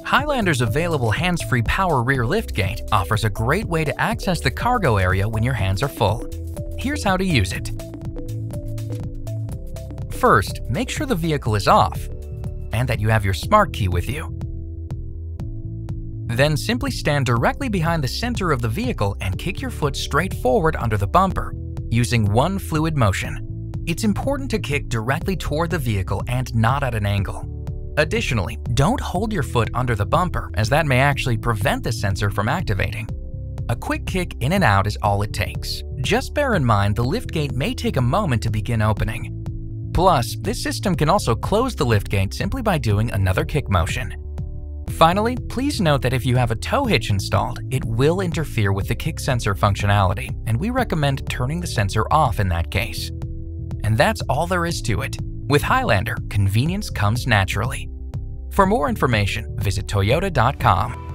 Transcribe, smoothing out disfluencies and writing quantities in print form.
Highlander's available hands-free power rear liftgate offers a great way to access the cargo area when your hands are full. Here's how to use it. First, make sure the vehicle is off and that you have your smart key with you. Then simply stand directly behind the center of the vehicle and kick your foot straight forward under the bumper, using one fluid motion. It's important to kick directly toward the vehicle and not at an angle. Additionally, don't hold your foot under the bumper, as that may actually prevent the sensor from activating. A quick kick in and out is all it takes. Just bear in mind the liftgate may take a moment to begin opening. Plus, this system can also close the liftgate simply by doing another kick motion. Finally, please note that if you have a tow hitch installed, it will interfere with the kick sensor functionality, and we recommend turning the sensor off in that case. And that's all there is to it. With Highlander, convenience comes naturally. For more information, visit toyota.com.